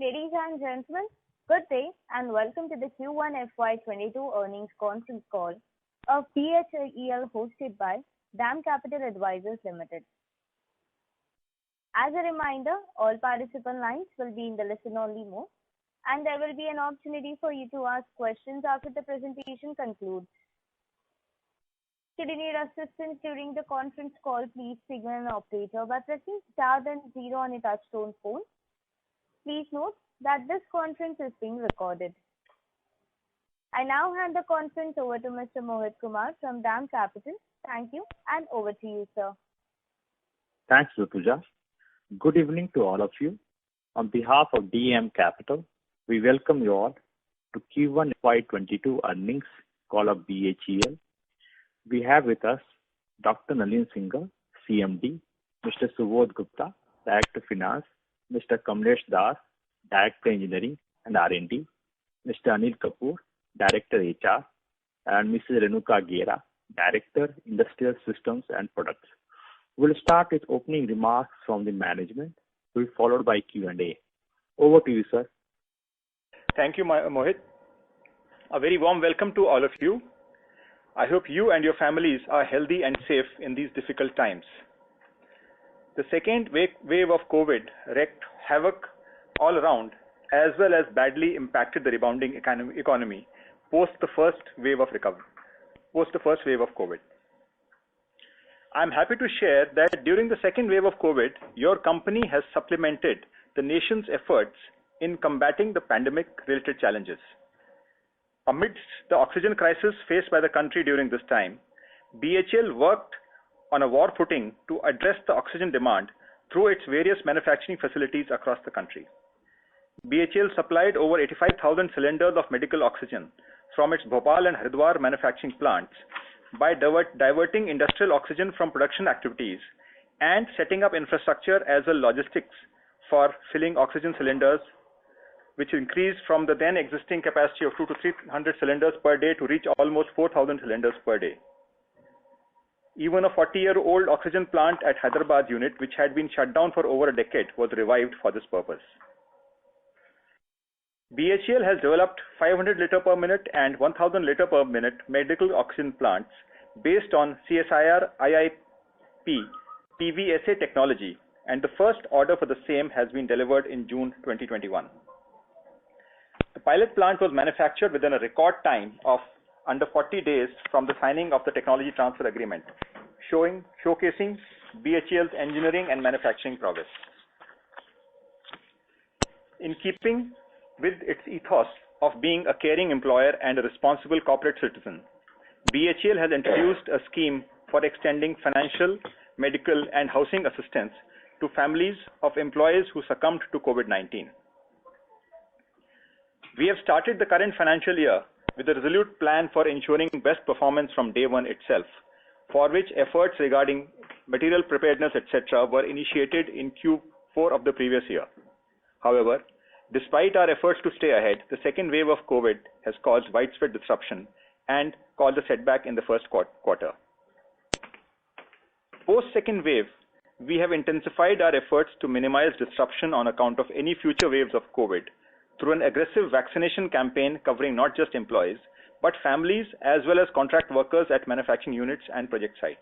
Ladies and gentlemen, good day and welcome to the Q1 FY22 earnings conference call of BHEL hosted by DAM Capital Advisors Limited. As a reminder, all participant lines will be in the listen-only mode and there will be an opportunity for you to ask questions after the presentation concludes. Should you need assistance during the conference call, please signal an operator by pressing star then 0 on your touchtone phone. Please note that this conference is being recorded. I now hand the conference over to Mr. Mohit Kumar from DAM Capital. Thank you and over to you, sir. Thanks, Rutuja. Good evening to all of you. On behalf of DAM Capital, we welcome you all to Q1 FY22 earnings call of BHEL. We have with us Dr. Nalin Singhal, CMD, Mr. Subodh Gupta, Director Finance, Mr. Kamlesh Das, Director Engineering and R&D, Mr. Anil Kapoor, Director HR, and Mrs. Renuka Gera, Director Industrial Systems and Products. We'll start with opening remarks from the management, will be followed by Q&A. Over to you, sir. Thank you, Mohit. A very warm welcome to all of you. I hope you and your families are healthy and safe in these difficult times. The second wave of COVID wreaked havoc all around as well as badly impacted the rebounding economy post the first wave of COVID. I'm happy to share that during the second wave of COVID, your company has supplemented the nation's efforts in combating the pandemic-related challenges. Amidst the oxygen crisis faced by the country during this time, BHEL worked on a war footing to address the oxygen demand through its various manufacturing facilities across the country. BHEL supplied over 85,000 cylinders of medical oxygen from its Bhopal and Haridwar manufacturing plants by diverting industrial oxygen from production activities and setting up infrastructure as well logistics for filling oxygen cylinders, which increased from the then existing capacity of 200 to 300 cylinders per day to reach almost 4,000 cylinders per day. Even a 40-year-old oxygen plant at Hyderabad unit, which had been shut down for over a decade, was revived for this purpose. BHEL has developed 500 liter per minute and 1000 liter per minute medical oxygen plants based on CSIR IIP PVSA technology, and the first order for the same has been delivered in June 2021. The pilot plant was manufactured within a record time of under 40 days from the signing of the technology transfer agreement, showcasing BHEL's engineering and manufacturing progress. In keeping with its ethos of being a caring employer and a responsible corporate citizen, BHEL has introduced a scheme for extending financial, medical and housing assistance to families of employees who succumbed to COVID-19. We have started the current financial year with a resolute plan for ensuring best performance from day one itself, for which efforts regarding material preparedness, etc. were initiated in Q4 of the previous year. However, despite our efforts to stay ahead, the second wave of COVID has caused widespread disruption and caused a setback in the first quarter. Post-second wave, we have intensified our efforts to minimize disruption on account of any future waves of COVID through an aggressive vaccination campaign covering not just employees, but families as well as contract workers at manufacturing units and project sites.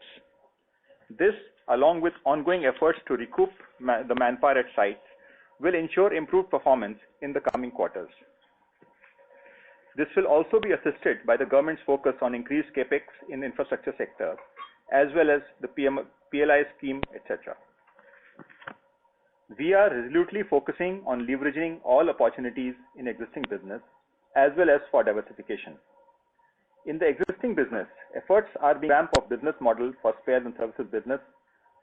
This, along with ongoing efforts to recoup the manpower at sites, will ensure improved performance in the coming quarters. This will also be assisted by the government's focus on increased capex in infrastructure sector, as well as the PLI scheme, etc. We are resolutely focusing on leveraging all opportunities in existing business as well as for diversification. In the existing business, efforts are being ramped up business model for spares and services business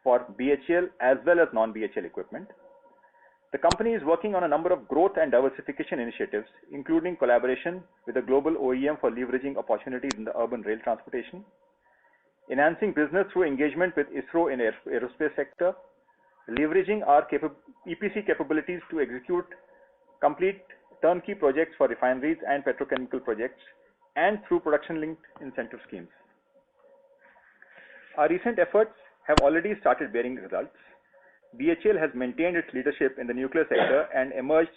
for BHEL as well as non-BHEL equipment. The company is working on a number of growth and diversification initiatives, including collaboration with a global OEM for leveraging opportunities in the urban rail transportation, enhancing business through engagement with ISRO in aerospace sector, leveraging our EPC capabilities to execute complete turnkey projects for refineries and petrochemical projects, and through production-linked incentive schemes. Our recent efforts have already started bearing results. BHEL has maintained its leadership in the nuclear sector and emerged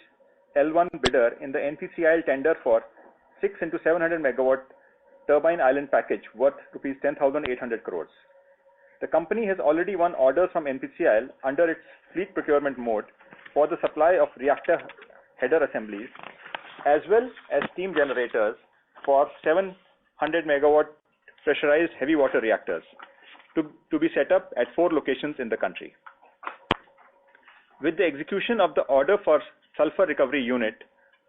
L1 bidder in the NPCIL tender for 6 into 700 megawatt turbine island package worth rupees 10,800 crores. The company has already won orders from NPCIL under its fleet procurement mode for the supply of reactor header assemblies as well as steam generators for 700 megawatt pressurized heavy water reactors to be set up at 4 locations in the country. With the execution of the order for sulfur recovery unit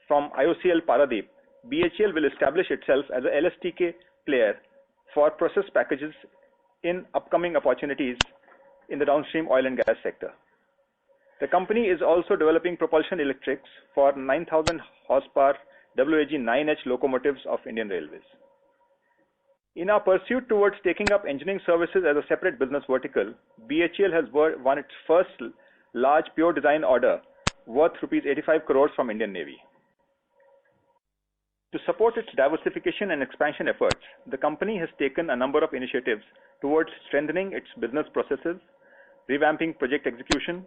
from IOCL Paradeep, BHEL will establish itself as a LSTK player for process packages in upcoming opportunities in the downstream oil and gas sector. The company is also developing propulsion electrics for 9,000 horsepower WAG 9H locomotives of Indian Railways. In our pursuit towards taking up engineering services as a separate business vertical, BHEL has won its first large pure design order worth rupees 85 crores from Indian Navy. To support its diversification and expansion efforts, the company has taken a number of initiatives towards strengthening its business processes, revamping project execution,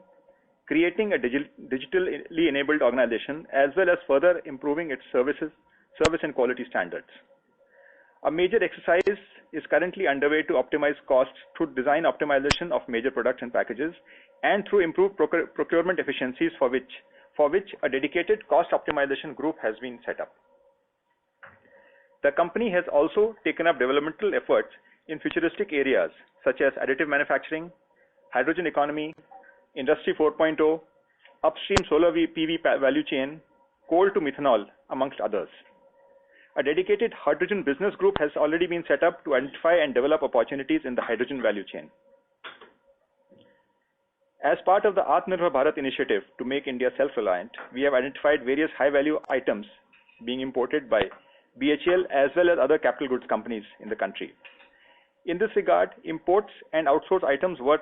creating a digitally enabled organization, as well as further improving its service and quality standards. A major exercise is currently underway to optimize costs through design optimization of major products and packages and through improved procurement efficiencies for which a dedicated cost optimization group has been set up. The company has also taken up developmental efforts in futuristic areas such as additive manufacturing, hydrogen economy, Industry 4.0, upstream solar PV value chain, coal to methanol, amongst others. A dedicated hydrogen business group has already been set up to identify and develop opportunities in the hydrogen value chain. As part of the Atmanirbhar Bharat initiative to make India self-reliant, we have identified various high-value items being imported by BHEL as well as other capital goods companies in the country. In this regard, imports and outsourced items worth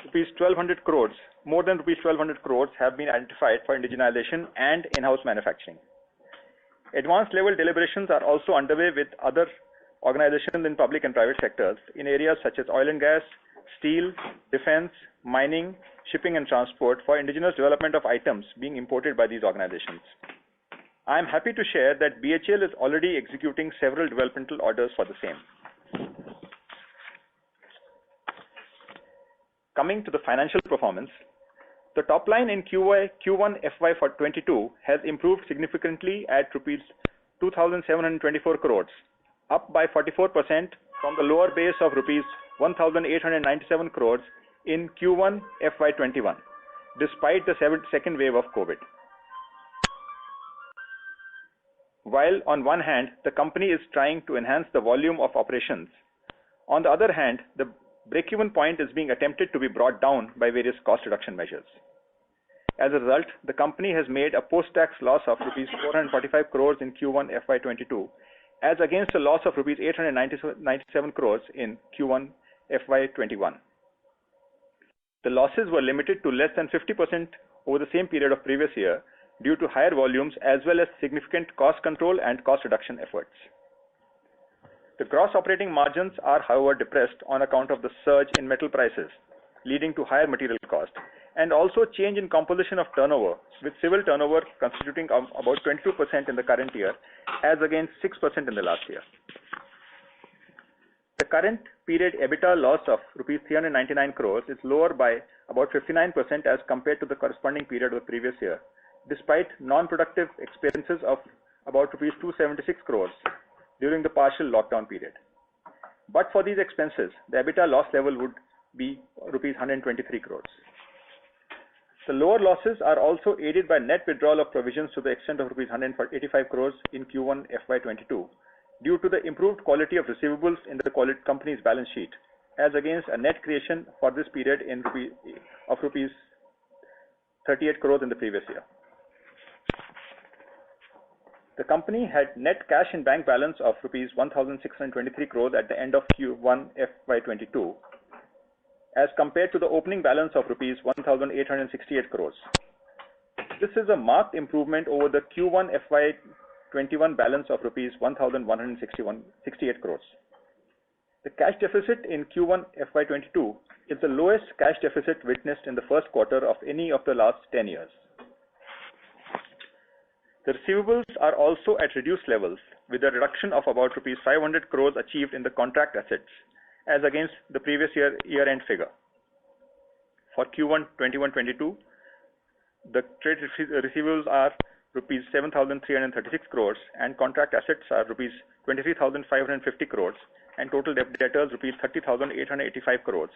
rupees 1,200 crores, more than rupees 1,200 crores have been identified for indigenization and in-house manufacturing. Advanced level deliberations are also underway with other organizations in public and private sectors in areas such as oil and gas, steel, defense, mining, shipping and transport for indigenous development of items being imported by these organizations. I am happy to share that BHEL is already executing several developmental orders for the same. Coming to the financial performance, the top line in Q1 FY22 has improved significantly at rupees 2,724 crores, up by 44% from the lower base of rupees 1,897 crores in Q1 FY21, despite the second wave of COVID. While on one hand, the company is trying to enhance the volume of operations, on the other hand, the break-even point is being attempted to be brought down by various cost reduction measures. As a result, the company has made a post-tax loss of rupees 445 crores in Q1 FY22, as against a loss of rupees 897 crores in Q1 FY21. The losses were limited to less than 50% over the same period of previous year due to higher volumes as well as significant cost control and cost reduction efforts. The gross operating margins are, however, depressed on account of the surge in metal prices, leading to higher material cost, and also change in composition of turnover, with civil turnover constituting about 22% in the current year, as against 6% in the last year. The current period EBITDA loss of rupees 399 crores is lower by about 59% as compared to the corresponding period of the previous year, despite non-productive expenses of about rupees 276 crores during the partial lockdown period. But for these expenses, the EBITDA loss level would be rupees 123 crores. The lower losses are also aided by net withdrawal of provisions to the extent of rupees 185 crores in Q1 FY22 due to the improved quality of receivables in the company's balance sheet, as against a net creation for this period of rupees 38 crores in the previous year. The company had net cash in bank balance of rupees 1,623 crores at the end of Q1 FY22, as compared to the opening balance of rupees 1,868 crores. This is a marked improvement over the Q1 FY21 balance of rupees 1,168 crores. The cash deficit in Q1 FY22 is the lowest cash deficit witnessed in the first quarter of any of the last 10 years. The receivables are also at reduced levels, with a reduction of about rupees 500 crores achieved in the contract assets as against the previous year-end figure. For Q1 21-22, the trade receivables are rupees 7,336 crores and contract assets are rupees 23,550 crores and total debtors rupees 30,885 crores.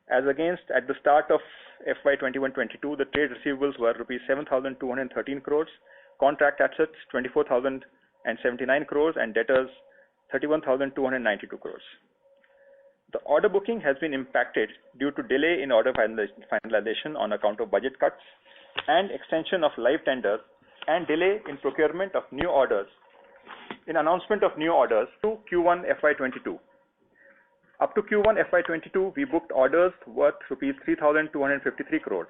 As against at the start of FY21-22, the trade receivables were rupees 7,213 crores, contract assets 24,079 crores and debtors 31,292 crores. The order booking has been impacted due to delay in order finalization on account of budget cuts and extension of live tenders and delay in procurement of new orders, in announcement of new orders to Q1 FY22. Up to Q1 FY22, we booked orders worth rupees 3,253 crores,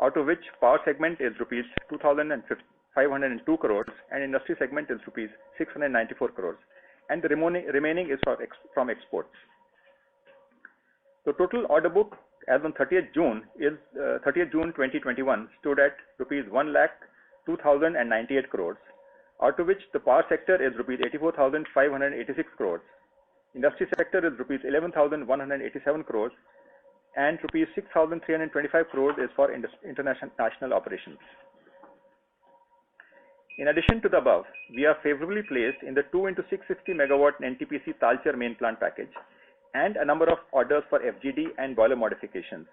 out of which power segment is rupees 2,502 crores and industry segment is rupees 694 crores, and the remaining is from exports. The total order book as on 30th June 2021 stood at rupees 1,02,098 crores, out of which the power sector is rupees 84,586 crores, industry sector is rupees 11,187 crores, and rupees 6,325 crores is for international operations. In addition to the above, we are favorably placed in the 2 into 660 megawatt NTPC Talcher main plant package and a number of orders for FGD and boiler modifications,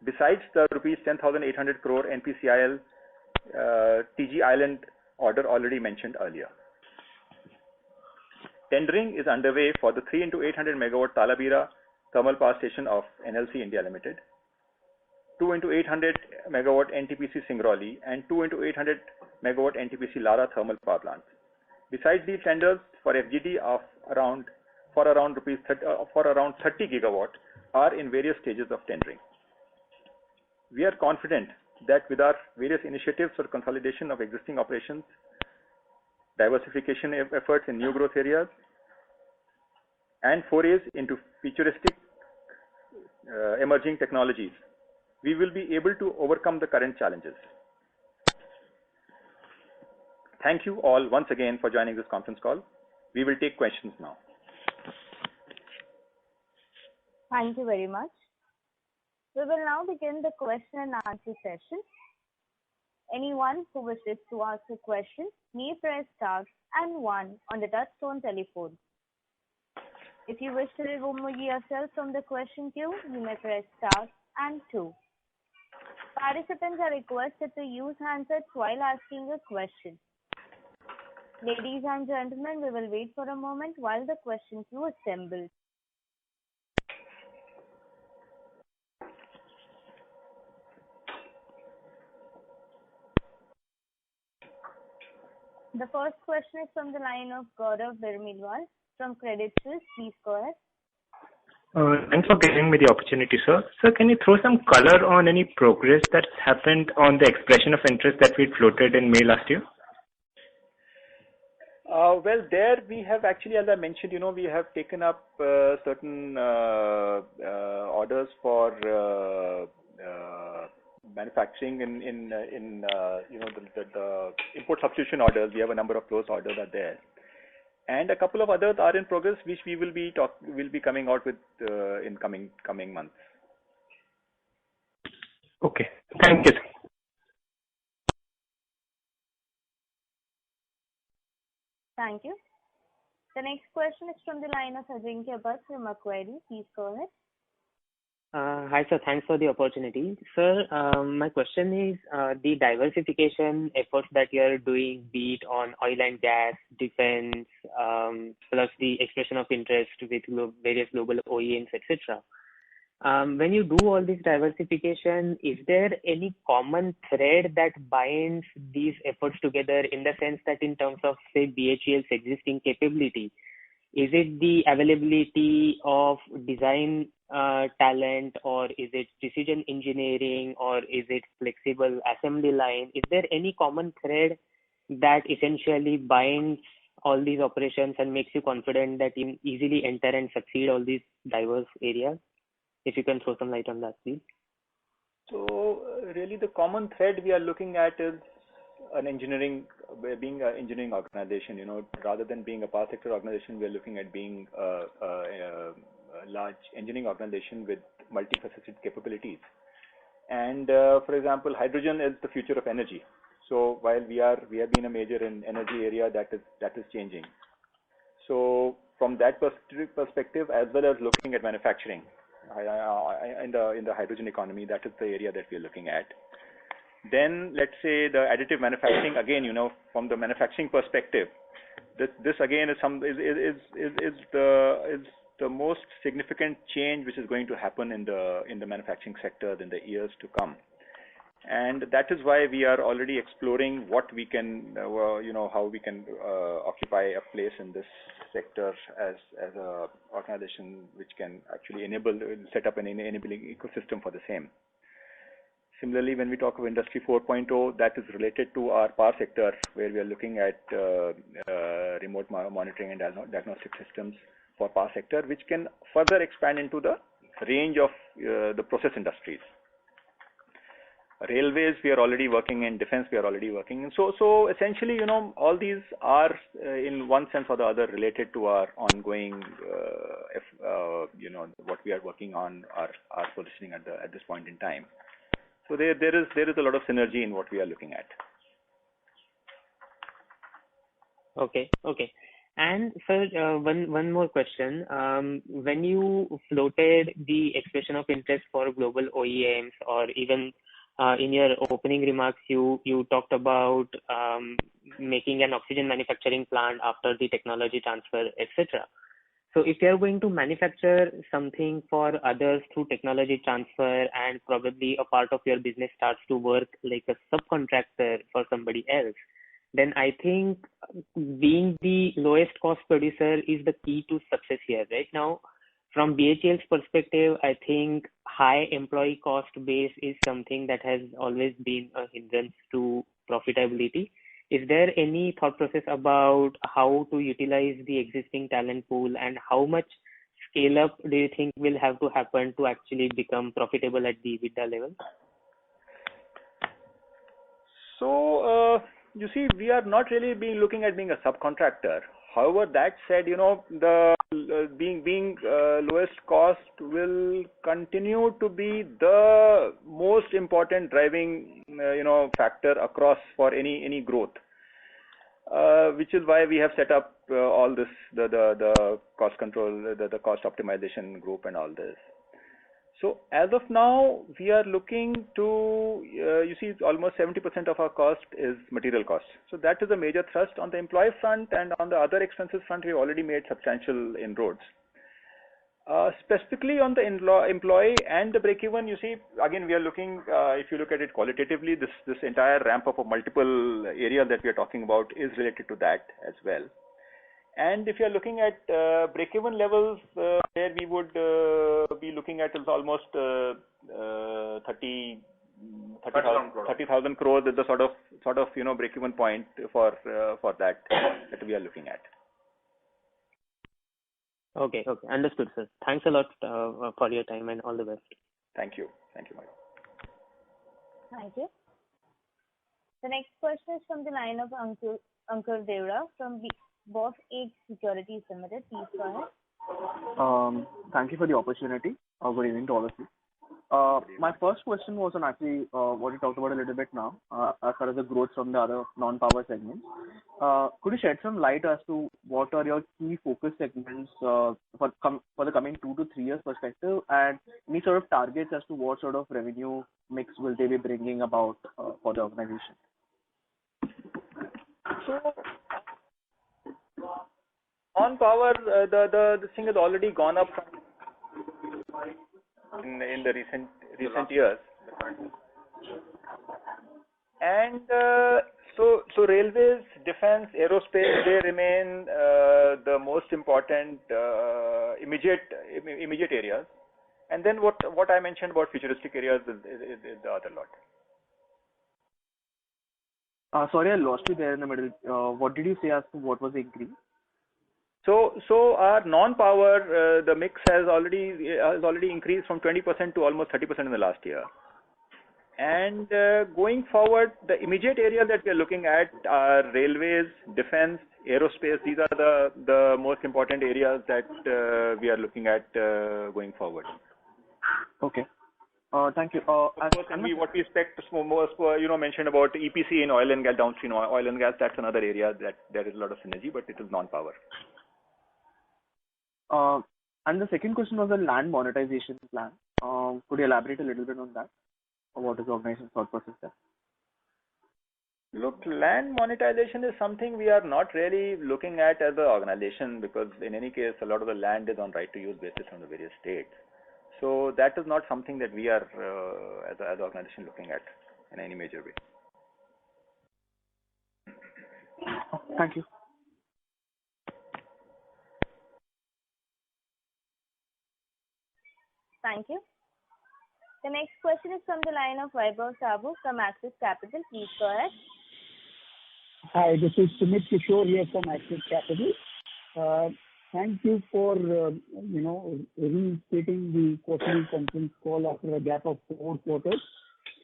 besides the rupees 10,800 crore NPCIL TG Island order already mentioned earlier. Tendering is underway for the 3 into 800 megawatt Talabira thermal power station of NLC India Limited, 2 into 800 megawatt NTPC Singrauli, and 2 into 800 megawatt NTPC Lara thermal power plants. Besides these tenders for FGD of around 30 gigawatt are in various stages of tendering. We are confident that with our various initiatives for consolidation of existing operations, diversification efforts in new growth areas, and forays into futuristic emerging technologies, we will be able to overcome the current challenges. Thank you all once again for joining this conference call. We will take questions now. Thank you very much. We will now begin the question and answer session. Anyone who wishes to ask a question may press star and 1 on the touchtone telephone. If you wish to remove yourself from the question queue, you may press star and 2. Participants are requested to use handsets while asking a question. Ladies and gentlemen, we will wait for a moment while the question queue assembles. The first question is from the line of Gaurav Birmilwal from Credit Suisse. Please go ahead. Thanks for giving me the opportunity, sir. Sir, can you throw some color on any progress that's happened on the expression of interest that we floated in May last year? Well, there we have actually, as I mentioned, we have taken up certain orders for manufacturing in the import substitution orders. We have a number of those orders are there, and a couple of others are in progress, which we will be coming out with in coming months. Okay, thank you. Thank you. The next question is from the line of Ajinkya Bhatt from Macquarie. Please go ahead. Hi, sir. Thanks for the opportunity. Sir, my question is the diversification efforts that you are doing, be it on oil and gas, defense, plus the expression of interest with various global OEMs, etc. When you do all this diversification, is there any common thread that binds these efforts together, in the sense that in terms of, say, BHEL's existing capability, is it the availability of design talent, or is it precision engineering, or is it flexible assembly line? Is there any common thread that essentially binds all these operations and makes you confident that you easily enter and succeed all these diverse areas? If you can throw some light on that, please. So really the common thread we are looking at is an engineering being an engineering organization, rather than being a power sector organization, we are looking at being a large engineering organization with multifaceted capabilities. And for example, hydrogen is the future of energy. So while we have been a major in energy area, that is changing. So from that perspective, as well as looking at manufacturing in the hydrogen economy, that is the area that we are looking at. Then let's say the additive manufacturing again, from the manufacturing perspective, this again is the most significant change which is going to happen in the manufacturing sector in the years to come. And that is why we are already exploring what we can, how we can occupy a place in this sector as a organization which can actually set up an enabling ecosystem for the same. Similarly, when we talk of Industry 4.0, that is related to our power sector, where we are looking at remote monitoring and diagnostic systems for power sector, which can further expand into the range of the process industries. Railways, we are already working in. Defense, we are already working in. So essentially, all these are in one sense or the other related to our ongoing, what we are working on, our positioning at this point in time. So there is a lot of synergy in what we are looking at. Okay. And sir, one more question. When you floated the expression of interest for global OEMs, or even in your opening remarks, you talked about making an oxygen manufacturing plant after the technology transfer, etc. So if you are going to manufacture something for others through technology transfer, and probably a part of your business starts to work like a subcontractor for somebody else, then I think being the lowest cost producer is the key to success here. Right now, from BHEL's perspective, I think high employee cost base is something that has always been a hindrance to profitability. Is there any thought process about how to utilize the existing talent pool, and how much scale up do you think will have to happen to actually become profitable at the EBITDA level? So, you see, we are not really looking at being a subcontractor. However, that said, the being lowest cost will continue to be the most important driving factor across for any growth, which is why we have set up all this, the cost control, the cost optimization group and all this. So as of now, we are looking to, you see, almost 70% of our cost is material cost. So that is a major thrust on the employee front, and on the other expenses front, we've already made substantial inroads. Specifically on the employee and the break-even, you see, again, we are looking, if you look at it qualitatively, this entire ramp up of multiple areas that we are talking about is related to that as well. And if you are looking at break-even levels, where we would be looking at is almost 30,000 crores is the sort of break-even point for that we are looking at. Okay, understood, sir. Thanks a lot for your time, and all the best. Thank you, Mike. Thank you. The next question is from the line of Ankur Deora from BOF Age Securities Limited. Please go ahead. Thank you for the opportunity. Good evening to all of you. My first question was on actually what you talked about a little bit now, as far as the growth from the other non-power segments. Could you shed some light as to what are your key focus segments for the coming 2 to 3 years perspective, and any sort of targets as to what sort of revenue mix will they be bringing about for the organization? So, on power, the thing has already gone up in the recent years, and so railways, defense, aerospace, they remain the most important immediate areas, and then what I mentioned about futuristic areas is the other lot. Sorry, I lost you there in the middle. What did you say as to what was the increase? So our non-power, the mix has already increased from 20% to almost 30% in the last year. And going forward, the immediate areas that we are looking at are railways, defense, aerospace. These are the most important areas that we are looking at going forward. Okay. Thank you. Of course, and what we expect most, mentioned about EPC in oil and gas, downstream oil and gas, that's another area that there is a lot of synergy, but it is non-power. And the second question was the land monetization plan. Could you elaborate a little bit on that? Or what is the organization's thought process there? Look, land monetization is something we are not really looking at as an organization, because in any case, a lot of the land is on right to use basis from the various states. So that is not something that we are, as an organization, looking at in any major way. Thank you. Thank you. The next question is from the line of Vaibhav Sabu from Axis Capital. Please go ahead. Hi, this is Sumit Kishore here from Axis Capital. Thank you for, reinstating the quarterly conference call after a gap of 4 quarters.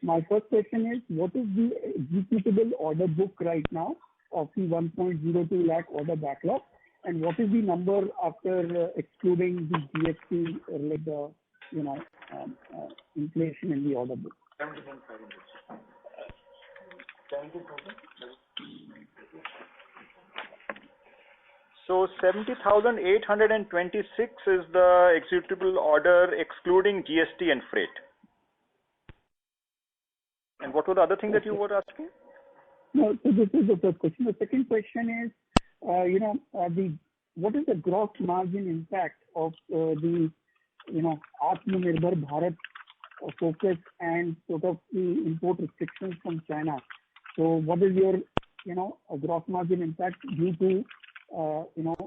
My first question is, what is the executable order book right now of the 1.02 lakh order backlog? And what is the number after excluding the GST, inflation in the order book? 70,000. So 70,826 is the executable order excluding GST and freight. And what was the other thing that you were asking? No, so this is the first question. The second question is, what is the gross margin impact of the Atmanirbhar Bharat focus and sort of the import restrictions from China? So what is your, gross margin impact due to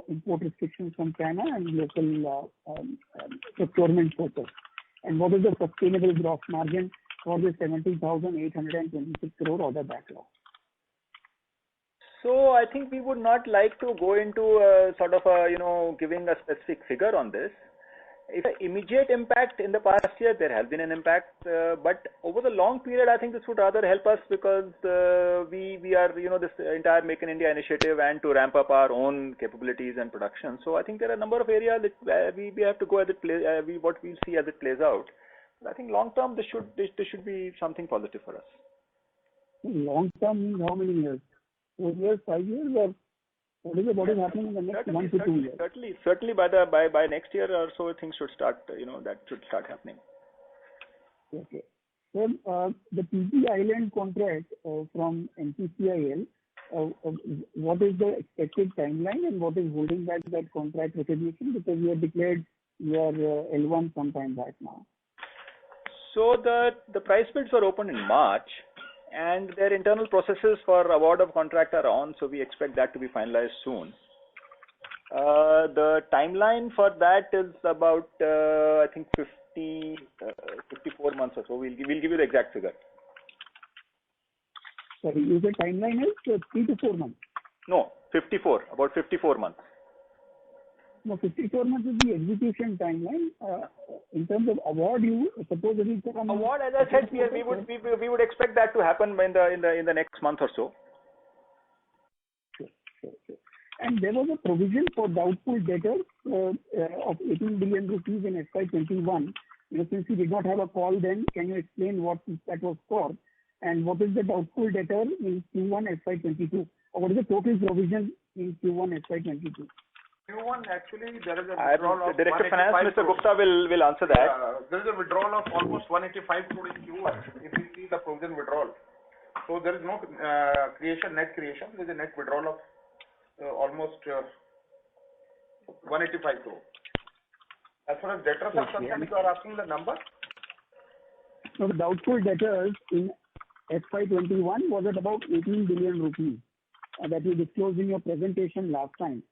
import restrictions from China and local procurement focus? And what is the sustainable gross margin for the 70,826 crore order backlog? So I think we would not like to go into giving a specific figure on this. If an immediate impact in the past year, there has been an impact, but over the long period, I think this would rather help us, because we are, this entire Make in India initiative and to ramp up our own capabilities and production. So I think there are a number of areas that we have to go as it plays, what we'll see as it plays out. But I think long term, this should be something positive for us. Long term means how many years? 4 years, 5 years, or what is happening in the next 1 to 2 years? Certainly by next year or so, things should start, that should start happening. Okay. So the PG Island contract from NPCIL, what is the expected timeline and what is holding back that contract recognition? Because you have declared your L1 sometime back now. So the price bids were opened in March, and their internal processes for award of contract are on, so we expect that to be finalized soon. The timeline for that is about, I think, 54 months or so. We'll give you the exact figure. Sorry, you said timeline is 3 to 4 months? No, about 54 months. No, 54 months is the execution timeline. In terms of award, you suppose it is from award. As I said, we would expect that to happen in the next month or so. Sure. And there was a provision for doubtful debtors of 18 billion rupees in FY21. Since you did not have a call then, can you explain what that was for? And what is the doubtful debtor in Q1 FY22? Or what is the total provision in Q1 FY22? Q1, actually, there is a withdrawal of Director of Finance, Mr. Gupta will answer that. There is a withdrawal of almost 185 crore in Q1, if you see the provision withdrawal. So there is no net creation. There is a net withdrawal of almost 185 crore. As far as debtors are concerned, you are asking the number? So the doubtful debtors in FY21 was at about 18 billion rupees that you disclosed in your presentation last time.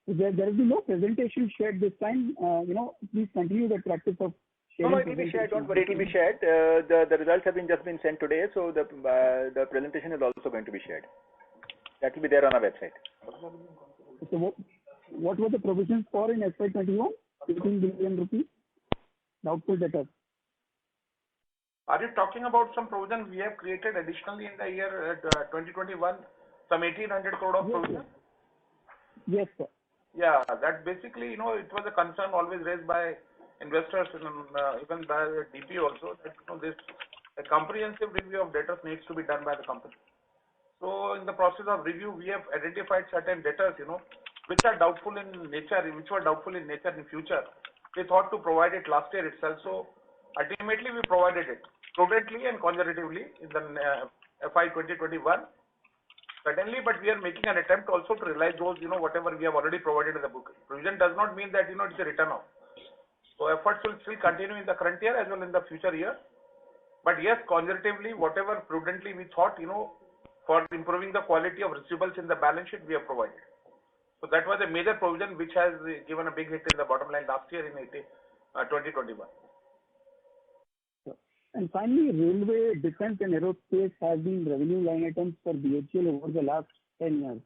There will be no presentation shared this time. Please continue the practice of sharing. No, it will be shared. Don't worry, it will be shared. The results have just been sent today, so the presentation is also going to be shared. That will be there on our website. So what were the provisions for in FY21? 18 billion rupees doubtful debtors. Are you talking about some provision we have created additionally in the year 2021, some 1,800 crore of provision? Yes, sir. Yeah, that basically, it was a concern always raised by investors and even by DP also that this a comprehensive review of debtors needs to be done by the company. So in the process of review, we have identified certain debtors, which are doubtful in nature, which were doubtful in nature in future. We thought to provide it last year itself. So ultimately, we provided it prudently and conservatively in the FY 2021. Certainly, but we are making an attempt also to realize those, whatever we have already provided in the book. Provision does not mean that, it's a written off. So efforts will still continue in the current year as well in the future year. But yes, conservatively, whatever prudently we thought, for improving the quality of receivables in the balance sheet, we have provided. So that was a major provision which has given a big hit in the bottom line last year in 2021. And finally, railway, defense and aerospace have been revenue line items for BHEL over the last 10 years.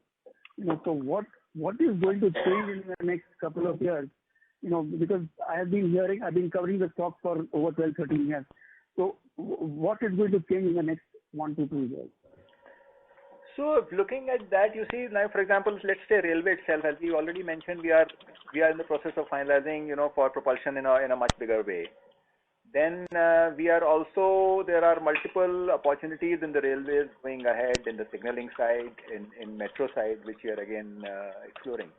So what is going to change in the next couple of years? Because I've been covering the stock for over 12, 13 years. So what is going to change in the next 1 to 2 years? So looking at that, you see now, for example, let's say railway itself, as we already mentioned, we are in the process of finalizing, for propulsion in a much bigger way. Then there are multiple opportunities in the railways going ahead in the signaling side, in metro side, which we are again exploring.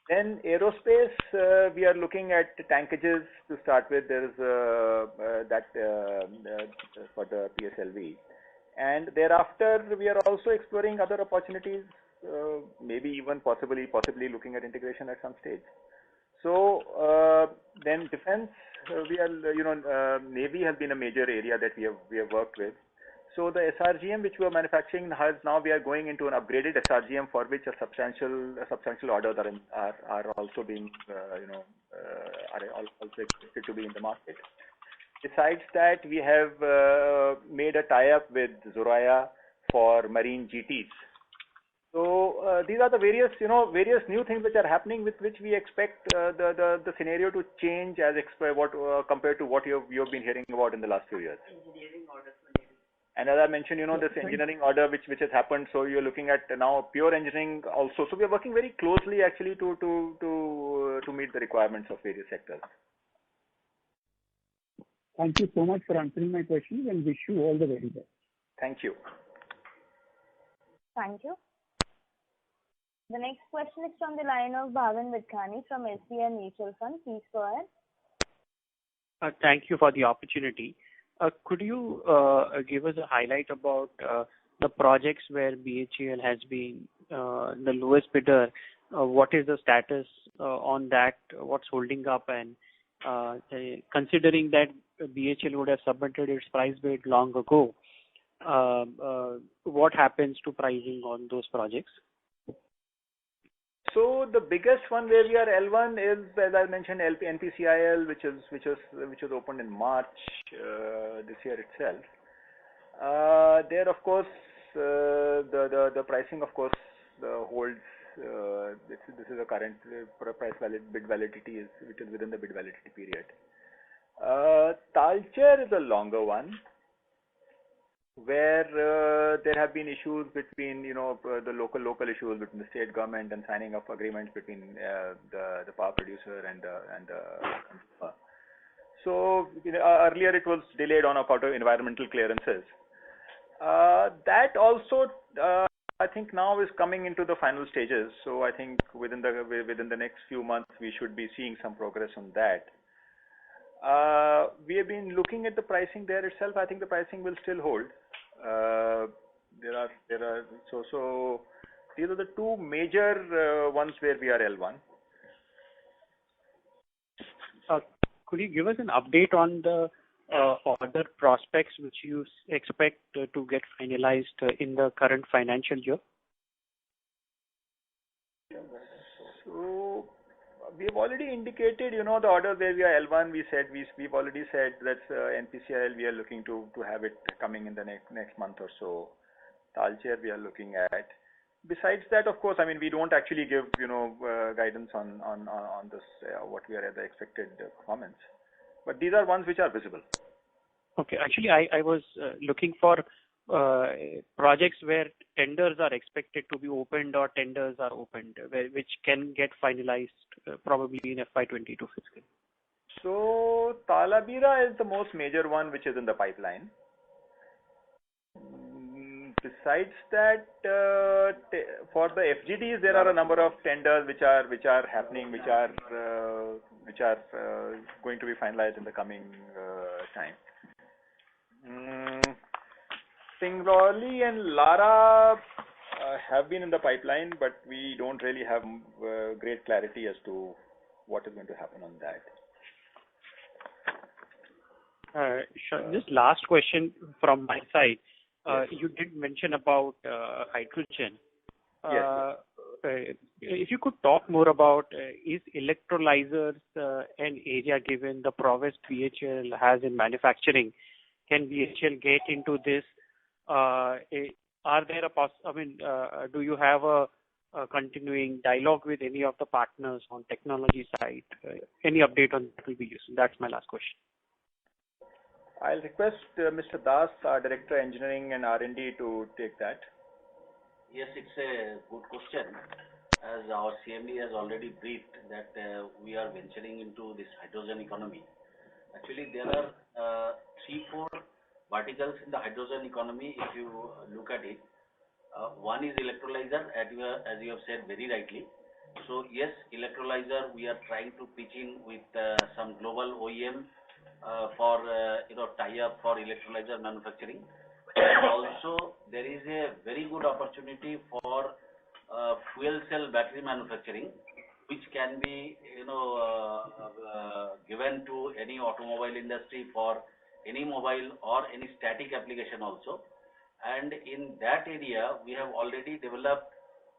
Then aerospace, we are looking at tankages to start with. There is that for the PSLV. And thereafter, we are also exploring other opportunities, maybe even possibly looking at integration at some stage. So then defense, we are, Navy has been a major area that we have worked with. So the SRGM which we are manufacturing now we are going into an upgraded SRGM for which a substantial orders are also being are also expected to be in the market. Besides that, we have made a tie-up with Zoraya for marine GTs. So these are the various new things which are happening with which we expect the scenario to change as compared to what you've been hearing about in the last few years. Engineering orders. And as I mentioned, this engineering order which has happened. So you're looking at now pure engineering also. So we are working very closely actually to meet the requirements of various sectors. Thank you so much for answering my questions and wish you all the very best. Thank you. Thank you. The next question is from the line of Bhavan Vidkhani from SBI Mutual Fund. Please go ahead. Thank you for the opportunity. Could you give us a highlight about the projects where BHEL has been the lowest bidder? What is the status on that? What's holding up? And considering that BHEL would have submitted its price bid long ago, what happens to pricing on those projects? So the biggest one where we are L1 is, as I mentioned, NPCIL, which was opened in March this year itself. There, of course, the pricing, of course, holds. This is the current bid validity which is within the bid validity period. Talcher is a longer one, where there have been issues between the local issues between the state government and signing of agreements between the power producer and the consumer. So earlier it was delayed on account of environmental clearances. That also I think now is coming into the final stages. So I think within the next few months we should be seeing some progress on that. We have been looking at the pricing there itself. I think the pricing will still hold. So these are the two major ones where we are L1. Could you give us an update on the other prospects which you expect to get finalized in the current financial year? So we have already indicated, the order where we are L1. We've already said that NPCIL we are looking to have it coming in the next month or so. Talcher we are looking at. Besides that, of course, I mean we don't actually give guidance on this what we are at the expected performance. But these are ones which are visible. Okay. Actually, I was looking for projects where tenders are expected to be opened or tenders are opened, which can get finalized probably in FY22 fiscal. So Talabira is the most major one which is in the pipeline. Besides that, for the FGDs, there are a number of tenders which are happening, which are going to be finalized in the coming time. Singrauli and Lara have been in the pipeline, but we don't really have great clarity as to what is going to happen on that. Sure. Just last question from my side. You did mention about hydrogen. Yes. If you could talk more about is electrolyzers an area given the prowess BHEL has in manufacturing? Can BHEL get into this? Are there do you have a continuing dialogue with any of the partners on technology side? Any update on that will be useful. That's my last question. I'll request Mr. Das, our Director Engineering and R&D, to take that. Yes, it's a good question. As our CMD has already briefed that we are venturing into this hydrogen economy. Actually, there are 3-4 verticals in the hydrogen economy if you look at it. One is electrolyzer, as you have said very rightly. So yes, electrolyzer we are trying to pitch in with some global OEM for tie-up for electrolyzer manufacturing. Also, there is a very good opportunity for fuel cell battery manufacturing, which can be given to any automobile industry for any mobile or any static application also. And in that area, we have already developed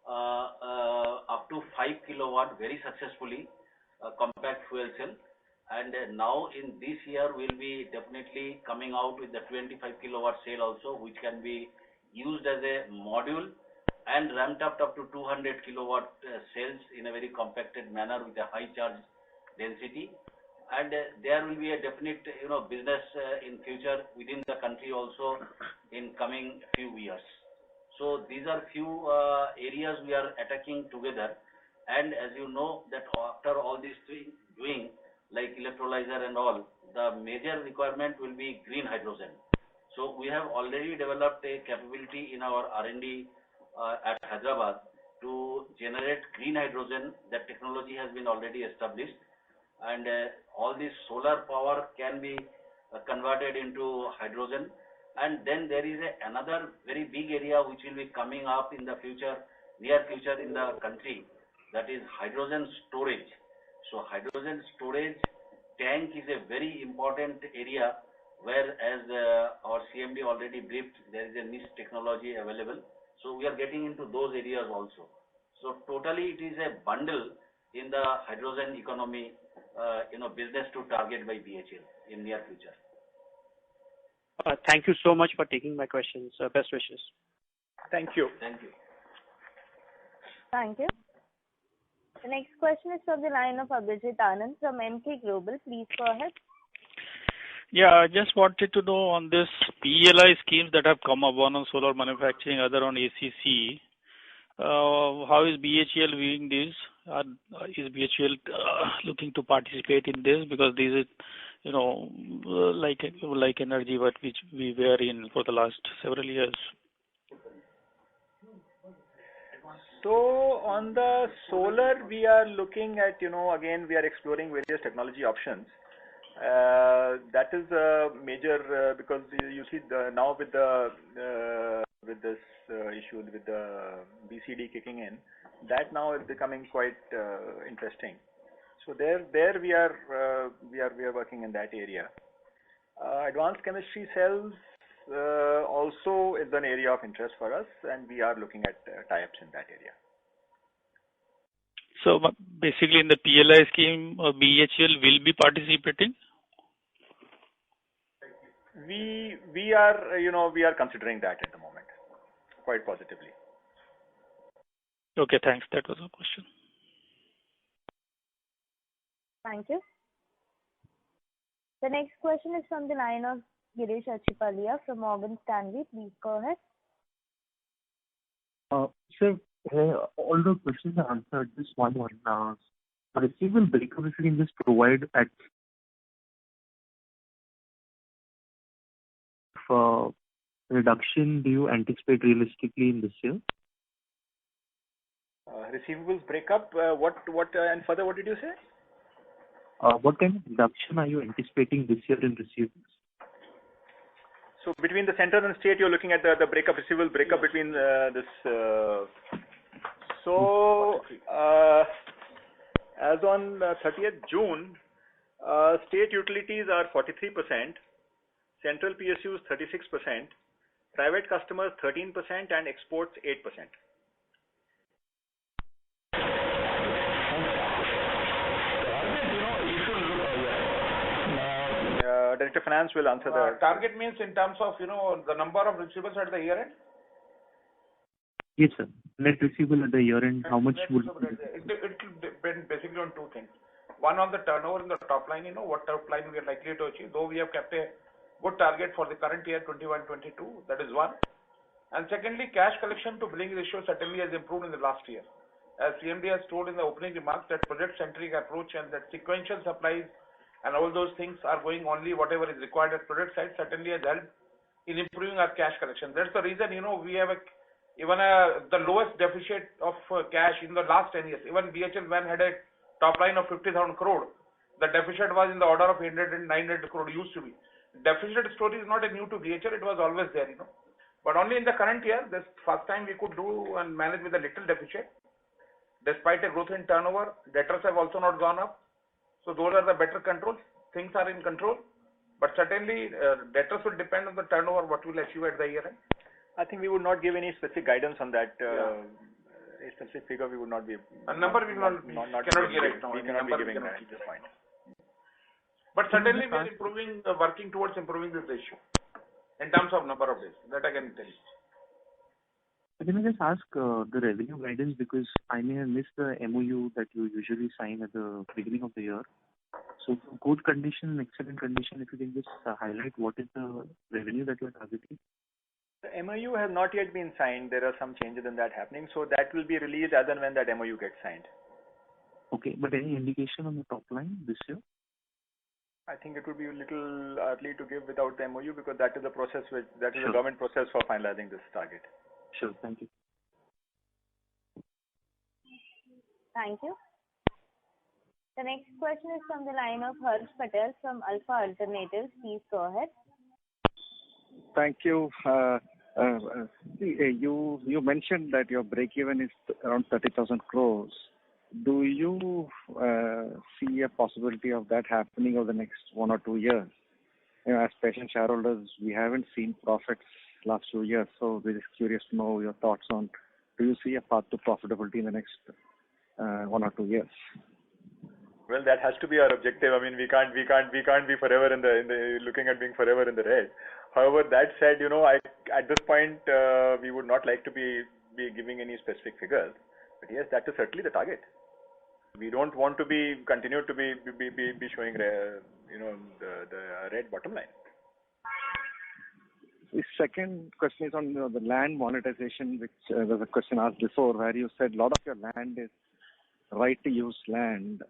up to 5 kilowatt very successfully compact fuel cell. And now in this year, we'll be definitely coming out with the 25 kilowatt cell also, which can be used as a module and ramped up to 200 kilowatt cells in a very compacted manner with a high charge density. And there will be a definite business in future within the country also in coming few years. So these are few areas we are attacking together. And as you know that after all these three doing like electrolyzer and all, the major requirement will be green hydrogen. So we have already developed a capability in our R&D at Hyderabad to generate green hydrogen. That technology has been already established, and all this solar power can be converted into hydrogen. And then there is another very big area which will be coming up in the future, near future in the country, that is hydrogen storage. So hydrogen storage tank is a very important area where, as our CMD already briefed, there is a niche technology available. So we are getting into those areas also. So totally it is a bundle in the hydrogen economy, business to target by BHEL in near future. Thank you so much for taking my questions. Best wishes. Thank you. Thank you. Thank you. The next question is from the line of Abhijit Anand from MK Global. Please go ahead. Yeah, I just wanted to know on this PLI schemes that have come up, one on solar manufacturing, other on ACC. How is BHEL viewing this? Is BHEL looking to participate in this? Because this is, like energy what which we were in for the last several years. So on the solar, we are looking at, again, we are exploring various technology options. That is a major because you see now with this issue with the BCD kicking in, that now is becoming quite interesting. So there we are working in that area. Advanced chemistry cells also is an area of interest for us, and we are looking at tie-ups in that area. So basically, in the PLI scheme, BHEL will be participating. We are considering that at the moment, quite positively. Okay, thanks. That was a question. Thank you. The next question is from the line of Girish Achipalia from Morgan Stanley. Please go ahead. Sir, all the questions are answered. Just one. The receivable breakup, if you can just provide at reduction do you anticipate realistically in this year? Receivables breakup, and further, what did you say? What kind of reduction are you anticipating this year in receivables? So between the center and state, you're looking at the breakup, receivable breakup between this. As on 30th June, state utilities are 43%, central PSUs 36%, private customers 13%, and exports 8%. Director of Finance will answer that. Target means in terms of, the number of receivables at the year end? Yes, sir. Net receivable at the year end, how much would it will depend basically on two things. One, on the turnover in the top line, what top line we are likely to achieve, though we have kept a good target for the current year 21-22, that is one. And secondly, cash collection to billing ratio certainly has improved in the last year. As CMD has told in the opening remarks, that project-centric approach and that sequential supplies and all those things are going only whatever is required at project side certainly has helped in improving our cash collection. That's the reason, we have the lowest deficit of cash in the last 10 years. Even BHEL when had a top line of 50,000 crore, the deficit was in the order of 800 and 900 crore used to be. Deficit story is not a new to BHEL, it was always there, But only in the current year, this first time we could do and manage with a little deficit. Despite a growth in turnover, debtors have also not gone up. So those are the better controls. Things are in control. But certainly, debtors will depend on the turnover, what we'll achieve at the year end. I think we would not give any specific guidance on that. A specific figure we would not be. A number we cannot give right now. We cannot be giving that at this point. But certainly we are improving, working towards improving this ratio in terms of number of days. That I can tell you. Can I just ask the revenue guidance, because I may have missed the MOU that you usually sign at the beginning of the year. So for good condition, excellent condition, if you can just highlight what is the revenue that you are targeting? The MOU has not yet been signed. There are some changes in that happening. So that will be released as and when that MOU gets signed. Okay, but any indication on the top line this year? I think it would be a little early to give without the MOU, because that is the process that is the government process for finalizing this target. Sure, thank you. Thank you. The next question is from the line of Harsh Patel from Alpha Alternatives. Please go ahead. Thank you. You mentioned that your break-even is around 30,000 crores. Do you see a possibility of that happening over the next 1 or 2 years? As patient shareholders, we haven't seen profits last 2 years, so we're just curious to know your thoughts on, do you see a path to profitability in the next 1 or 2 years? Well, that has to be our objective. I mean, we can't be forever in the looking at being forever in the red. However, that said, at this point, we would not like to be giving any specific figures. But yes, that is certainly the target. We don't want to continue to be showing the red bottom line. The second question is on the land monetization, which was a question asked before, where you said a lot of your land is right to use land.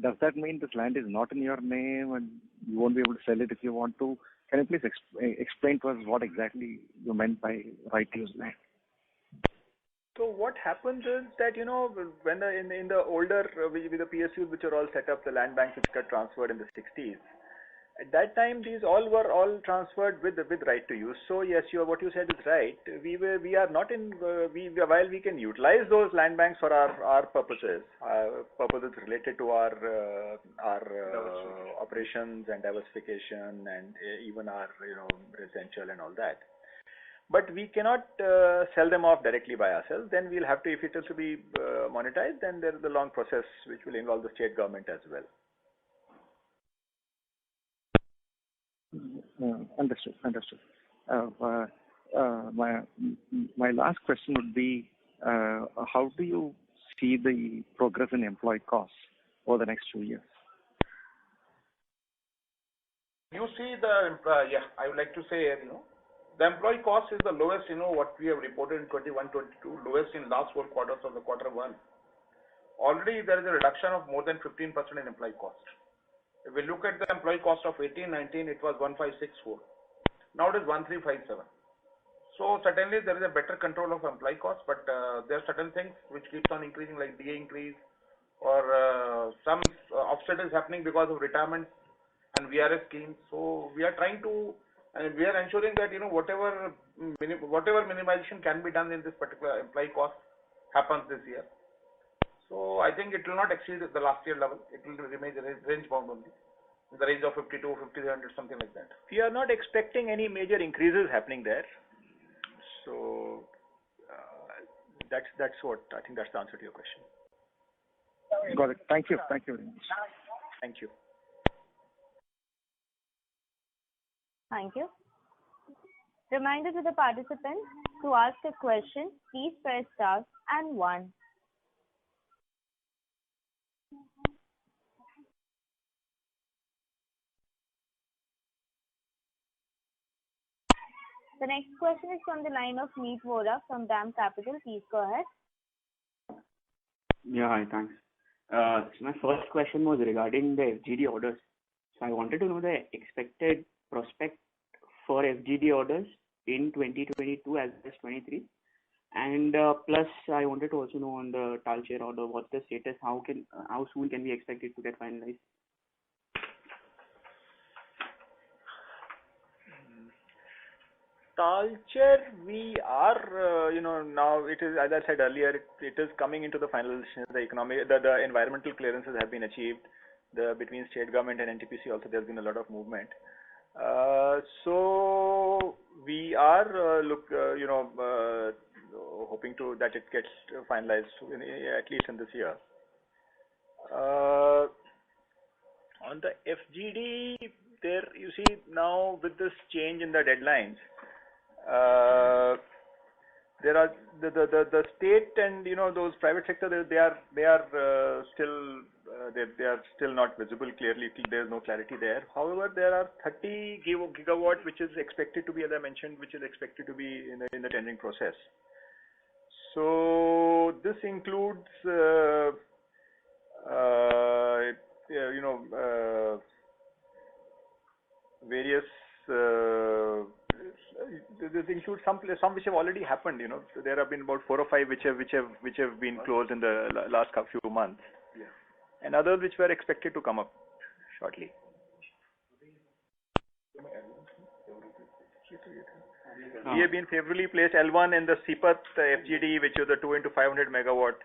Does that mean this land is not in your name and you won't be able to sell it if you want to? Can you please explain to us what exactly you meant by right to use land? So what happens is that, when in the older, with the PSUs which are all set up, the land banks which got transferred in the 60s, at that time, these all were transferred with right to use. So yes, what you said is right. We are not in, while we can utilize those land banks for our purposes, purposes related to our operations and diversification and even our, residential and all that. But we cannot sell them off directly by ourselves. Then we'll have to, if it is to be monetized, then there is a long process which will involve the state government as well. Understood. My last question would be, how do you see the progress in employee costs over the next 2 years? You see I would like to say, the employee cost is the lowest, what we have reported in 21-22, lowest in last 4 quarters of the quarter one. Already there is a reduction of more than 15% in employee cost. If we look at the employee cost of 18-19, it was 1564. Now it is 1357. So certainly there is a better control of employee cost, but there are certain things which keeps on increasing, like DA increase, or some offset is happening because of retirement and VRS schemes. So we are trying to, and we are ensuring that whatever minimization can be done in this particular employee cost happens this year. So I think it will not exceed the last year level. It will remain range bound only, in the range of 52, 5300, something like that. We are not expecting any major increases happening there. So that's what I think. That's the answer to your question. Got it. Thank you. Thank you very much. Thank you. Thank you. Reminder to the participants, to ask a question, please press star and 1. The next question is from the line of Meet Vora from DAM Capital. Please go ahead. Yeah, hi, thanks. So my first question was regarding the FGD orders. So I wanted to know the expected prospect for FGD orders in 2022 as well as 23. And plus, I wanted to also know on the Talcher order, what's the status? How soon can we expect it to get finalized? Talcher, we are, now it is, as I said earlier, it is coming into the finalization. The environmental clearances have been achieved. Between state government and NTPC also, there's been a lot of movement. So we are hoping that it gets finalized at least in this year. On the FGD, there you see now with this change in the deadlines, there are the state and those private sector, they are still not visible clearly. There is no clarity there. However, there are 30 gigawatt which is expected to be, as I mentioned, which is expected to be in the tendering process. So this includes various. This includes some which have already happened. There have been about 4 or 5 which have been closed in the last few months, and others which were expected to come up shortly. We have been favorably placed L1 in the CPAT FGD, which was the 2 into 500 megawatt,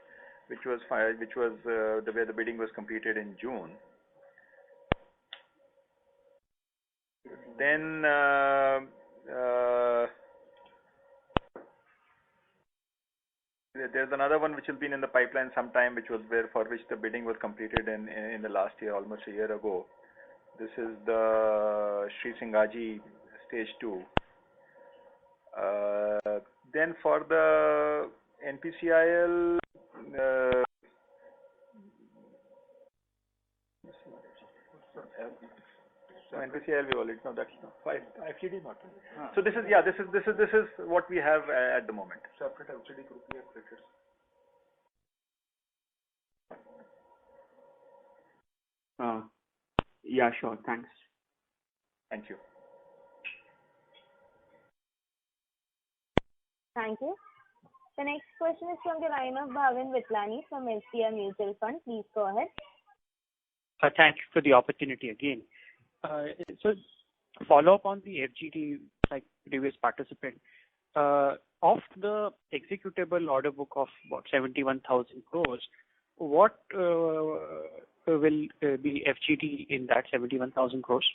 which was where the bidding was completed in June. Then there's another one which has been in the pipeline sometime, for which the bidding was completed in the last year, almost a year ago. This is the Sri Singaji Stage 2. Then for the NPCIL, so NPCIL we already know that's not FGD not. So this is what we have at the moment. Separate FGD group we have created. Yeah, sure. Thanks. Thank you. Thank you. The next question is from the line of Bhavin Vitlani from SBI Mutual Fund. Please go ahead. Thank you for the opportunity again. So follow up on the FGD, like previous participant. Of the executable order book of about 71,000 crores, what will be FGD in that 71,000 crores?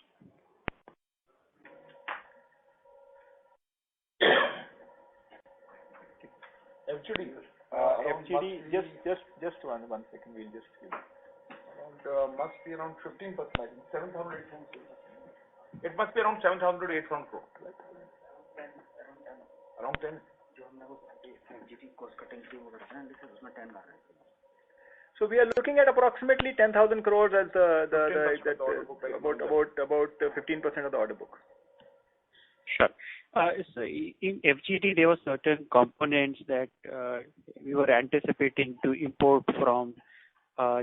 FGD. Just one second. We'll just see. Must be around 15%. I think 7,000 to 8,000. It must be around 7,000 to 8,000 crore. Around 10. So we are looking at approximately 10,000 crores as about 15% of the order book. Sure. So in FGD, there were certain components that we were anticipating to import from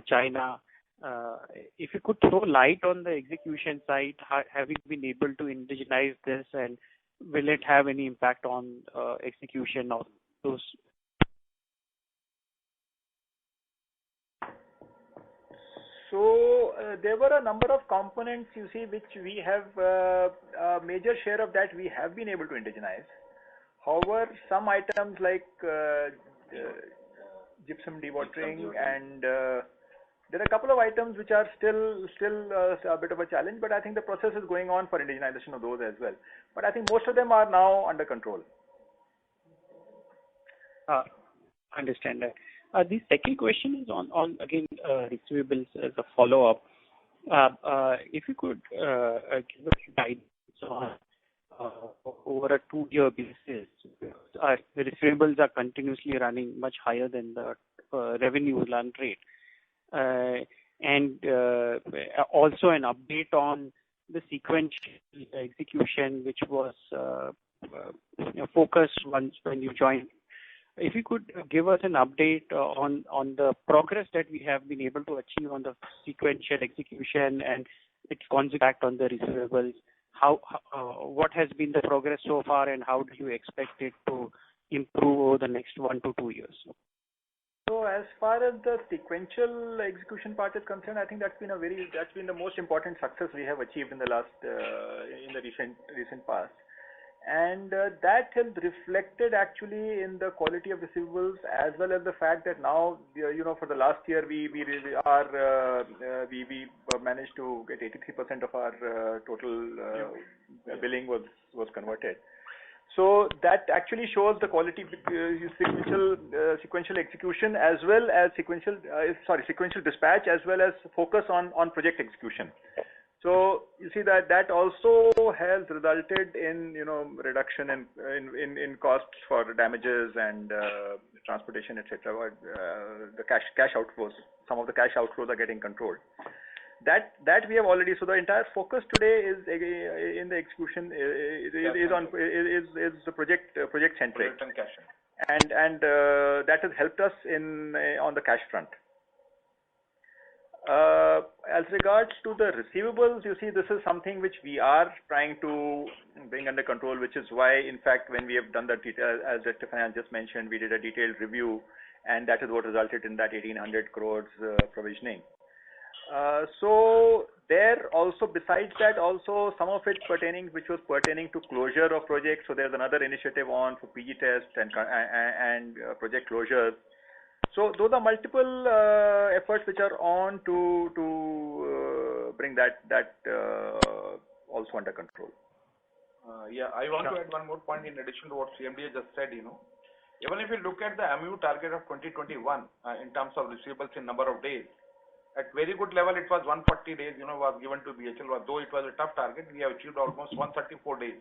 China. If you could throw light on the execution side, have you been able to indigenize this, and will it have any impact on execution of those? So there were a number of components, you see, which we have a major share of that we have been able to indigenize. However, some items like gypsum dewatering and there are a couple of items which are still a bit of a challenge, but I think the process is going on for indigenization of those as well. But I think most of them are now under control. Understand that. The second question is on again receivables as a follow-up. If you could give us guidance on over a 2-year basis, the receivables are continuously running much higher than the revenue run rate. And also an update on the sequential execution, which was focused once when you joined. If you could give us an update on the progress that we have been able to achieve on the sequential execution and its impact on the receivables. What has been the progress so far, and how do you expect it to improve over the next 1 to 2 years? So as far as the sequential execution part is concerned, I think that's been the most important success we have achieved in the recent past. And that has reflected actually in the quality of receivables, as well as the fact that now, for the last year, we managed to get 83% of our total billing was converted. So that actually shows the quality sequential execution, as well as sequential dispatch, as well as focus on project execution. So you see that also has resulted in reduction in costs for damages and transportation, etc. The cash outflows, some of the cash outflows are getting controlled. That we have already. So the entire focus today is in the execution is the project centric, and that has helped us on the cash front. As regards to the receivables, you see, this is something which we are trying to bring under control, which is why, in fact, when we have done the detail, as Director Finance just mentioned, we did a detailed review, and that is what resulted in that 1,800 crores provisioning. So there also, besides that, also some of it which was pertaining to closure of projects. So there's another initiative on for PG test and project closures. So those are multiple efforts which are on to bring that also under control. I want to add one more point in addition to what CMD just said. Even if you look at the MU target of 2021 in terms of receivables in number of days, at very good level it was 140 days. Was given to BHEL. Though it was a tough target, we have achieved almost 134 days.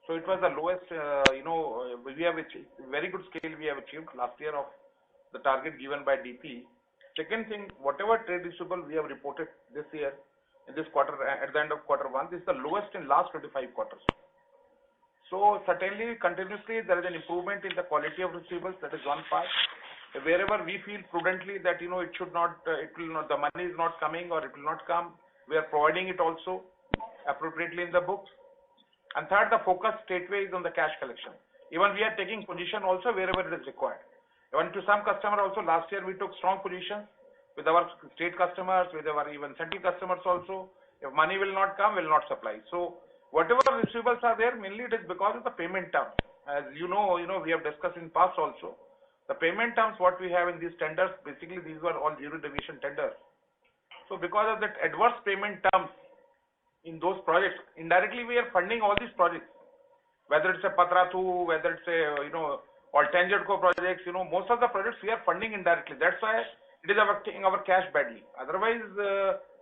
So it was the lowest. We have achieved very good scale we have achieved last year of the target given by DP. Second thing, whatever trade receivable we have reported this year, in this quarter, at the end of Q1, this is the lowest in last 25 quarters. So certainly, continuously, there is an improvement in the quality of receivables. That is one part. Wherever we feel prudently that the money is not coming or it will not come, we are providing it also appropriately in the books. And third, the focus straightway is on the cash collection. Even we are taking position also wherever it is required. Even to some customer also, last year we took strong positions with our state customers, with our even central customers also. If money will not come, will not supply. So whatever receivables are there, mainly it is because of the payment terms. As you know, we have discussed in past also. The payment terms what we have in these tenders, basically these were all zero deviation tenders. So because of that adverse payment terms in those projects, indirectly we are funding all these projects. Whether it's a Patratu, whether it's a or Tangerco projects, most of the projects we are funding indirectly. That's why it is taking our cash badly. Otherwise,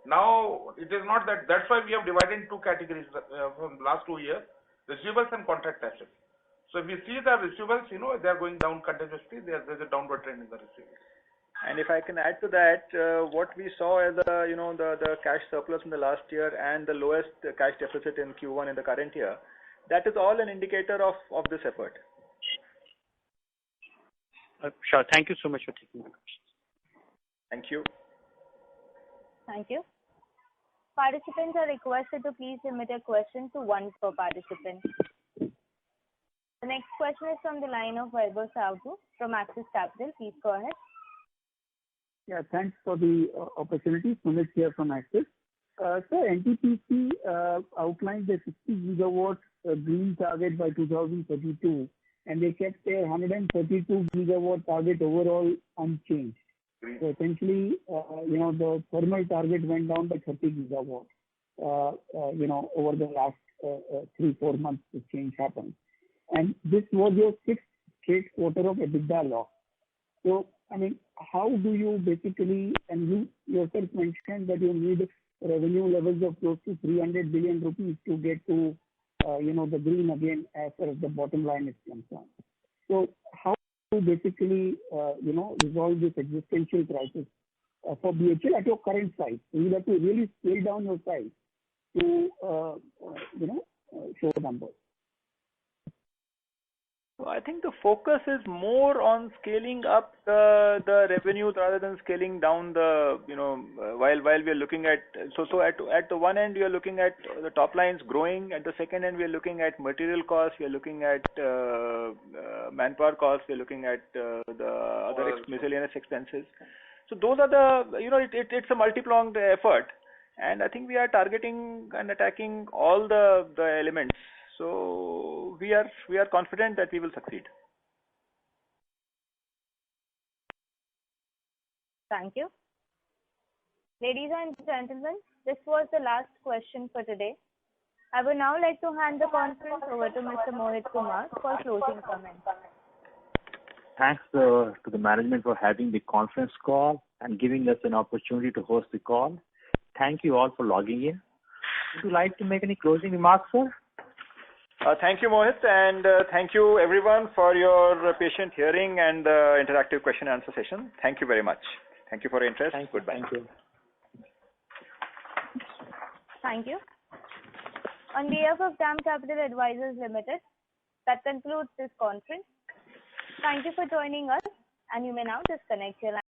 now it is not that. That's why we have divided in two categories from the last 2 years: receivables and contract assets. So if you see the receivables, they are going down continuously. There's a downward trend in the receivables. And if I can add to that, what we saw as the cash surplus in the last year and the lowest cash deficit in Q1 in the current year, that is all an indicator of this effort. Sure. Thank you so much for taking my questions. Thank you. Thank you. Participants are requested to please limit a question to one per participant. The next question is from the line of Vaibhav Savdu from Axis Capital. Please go ahead. Yeah, thanks for the opportunity. Sumit here from Axis. Sir, NTPC outlined the 60 gigawatts green target by 2032, and they kept their 132 gigawatt target overall unchanged. So essentially, the thermal target went down by 30 gigawatts. Over the last 3-4 months, this change happened. And this was your sixth straight quarter of EBITDA loss. So, I mean, how do you basically, and you yourself mentioned that you need revenue levels of close to 300 billion rupees to get to, the green again as far as the bottom line is concerned. So, how do you basically, resolve this existential crisis for BHEL at your current size? So you have to really scale down your size to, show numbers. So I think the focus is more on scaling up the revenues rather than scaling down the, while we are looking at, so at the one end we are looking at the top lines growing, at the second end we are looking at material costs, we are looking at manpower costs, we are looking at the other miscellaneous expenses. So those are it's a multi-pronged effort, and I think we are targeting and attacking all the elements. So we are confident that we will succeed. Thank you. Ladies and gentlemen, this was the last question for today. I would now like to hand the conference over to Mr. Mohit Kumar for closing comments. Thanks to the management for having the conference call and giving us an opportunity to host the call. Thank you all for logging in. Would you like to make any closing remarks, sir? Thank you, Mohit, and thank you everyone for your patient hearing and interactive question and answer session. Thank you very much. Thank you for your interest. Goodbye. Thank you. Thank you. On behalf of DAM Capital Advisors Limited, that concludes this conference. Thank you for joining us, and you may now disconnect your line.